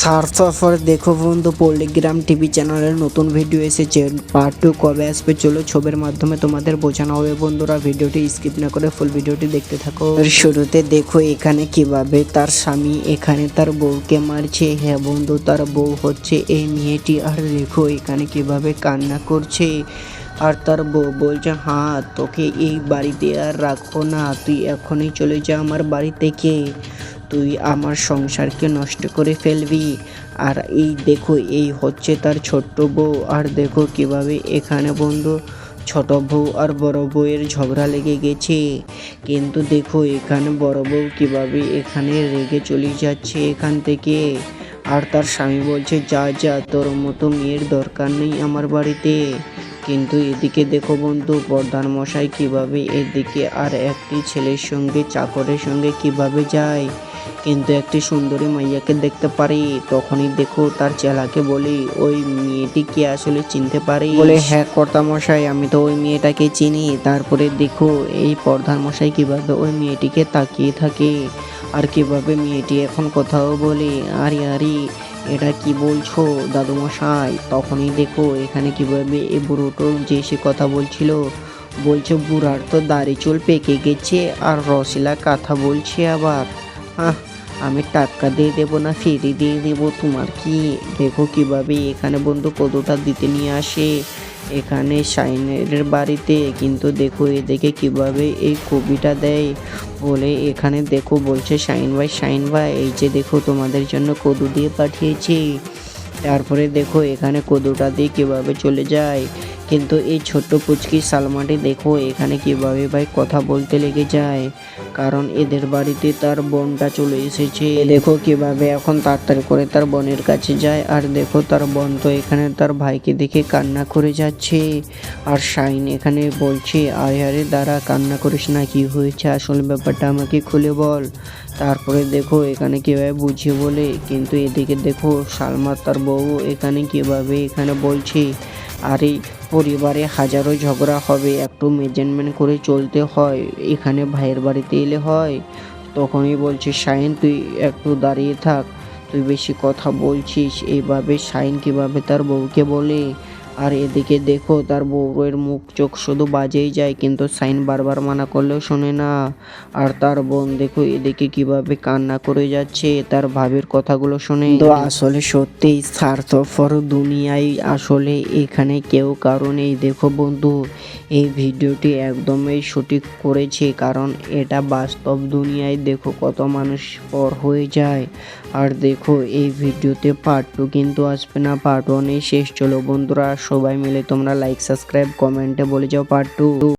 Surfer দেখো বন্ধু, পল্লিগ্রাম TV চ্যানেলের নতুন ভিডিও এসেছে। পার্ট 2 কবে আসবে চলো ছবির মাধ্যমে তোমাদের বোঝানো হবে। বন্ধুরা ভিডিওটি স্কিপ না করে ফুল ভিডিওটি দেখতে থাকো। শুরুতে দেখো এখানে কিভাবে তার স্বামী এখানে তার বউকে মারছে। হ্যাঁ বন্ধু, তার বউ হচ্ছে এই মেয়েটি। আর দেখো এখানে কিভাবে কান্না করছে। আর তার বউ বলছে, হ্যাঁ তোকে এই বাড়িতে আর রাখবো না, তুই এখনই চলে যা আমার বাড়ি থেকে, তুই আমার সংসারকে নষ্ট করে ফেলবি। আর এই দেখো এই হচ্ছে তার ছোট্ট বউ। আর দেখো কিভাবে এখানে বন্ধু ছোট বউ আর বড় বউয়ের ঝগড়া লেগে গেছে। কিন্তু দেখো এখানে বড় বউ কিভাবে এখানে রেগে চলে যাচ্ছে এখান থেকে। আর তার স্বামী বলছে, যা যা, তোর মতো মেয়ের দরকার নেই আমার বাড়িতে। কিন্তু এদিকে দেখো বন্ধু প্রধান মশাই কিভাবে এদিকে আর একটি ছেলের সঙ্গে চাকরের সঙ্গে কিভাবে যায়। কিন্তু একটি সুন্দরী মাইয়াকে দেখতে পারি। তখনই দেখো তার চেলাকে বলি, ওই মেয়েটি কি আসলে চিনতে পারি? বলে, হ্যাঁ কর্তা মশাই, আমি তো ওই মেয়েটাকে চিনি। তারপরে দেখো এই প্রধান মশাই কিভাবে ওই মেয়েটিকে তাকিয়ে থাকে। আর কিভাবে মেয়েটি এখন কথাও বলে। আরে আরে, এটা কি বলছো দাদু মশাই? তখনই দেখো এখানে কিভাবে এই বুড়োটো যে সে কথা বলছিল, বলছে বুড়ার তো দাড়ি চুল পেকে গেছে আর রসিলা কথা বলছে আবার। আমি টাকা দিয়ে দেবো না ফ্রি দিয়ে দেবো, তোমার কি? দেখো কিভাবে এখানে বন্ধু কদুটা দিতে নিয়ে আসে এখানে শাইনের বাড়িতে। কিন্তু দেখো এদিকে কিভাবে এই কবিটা দেয়। বলে এখানে দেখো বলছে, শাইন ভাই এই যে দেখো তোমাদের জন্য কদু দিয়ে পাঠিয়েছি। তারপরে দেখো এখানে কদুটা দিয়ে কিভাবে চলে যায়। কিন্তু এই ছোট্ট পুচকি সালমাটি দেখো এখানে কিভাবে ভাই কথা বলতে লেগে যায়, কারণ এদের বাড়িতে তার বোনটা চলে এসেছে। দেখো কিভাবে এখন তাড়াতাড়ি করে তার বোনের কাছে যায়। আর দেখো তার বোন তো এখানে তার ভাইকে দেখে কান্না করে যাচ্ছে। আর শাইন এখানে বলছে, আরে আরে দাঁড়া, কান্না করিস না, কি হয়েছে আসল ব্যাপারটা আমাকে খুলে বল। তারপরে দেখো এখানে কিভাবে বুঝিয়ে বলে। কিন্তু এদিকে দেখো সালমা তার বউ এখানে কিভাবে এখানে বলছে, আরে পরিবারে হাজারো ঝগড়া হবে, একটু মেজারমেন্ট করে চলতে হয়, এখানে ভাইয়ের বাড়িতে এলে হয়। তখনই বলছে, শাইন তুই একটু দাঁড়িয়ে থাক, তুই বেশি কথা বলছিস। এইভাবে শাইন কিভাবে তার বউকে বলে। আর এদিকে দেখো তার বউয়ের মুখ চোখ শুধু বাজেই যায়, কিন্তু শাইন বারবার মানা করলেও শোনে না। আর তার বোন দেখো এদিকে কিভাবে কান্না করে যাচ্ছে তার ভাবির কথাগুলো শুনে। তো আসলে সত্যিই স্বার্থপর দুনিয়ায় আসলে এখানে কেউ কারণ এই দেখো বন্ধু, এই ভিডিওটি একদমই সঠিক করেছে, কারণ এটা বাস্তব দুনিয়ায় দেখো কত মানুষ পর হয়ে যায়। আর দেখো এই ভিডিওতে পার্ট 2 কিন্তু আসবে না, পার্ট 1 শেষ। চলো বন্ধুরা সবাই মিলে তোমরা লাইক সাবস্ক্রাইব কমেন্টে বলে যাও পার্ট 2।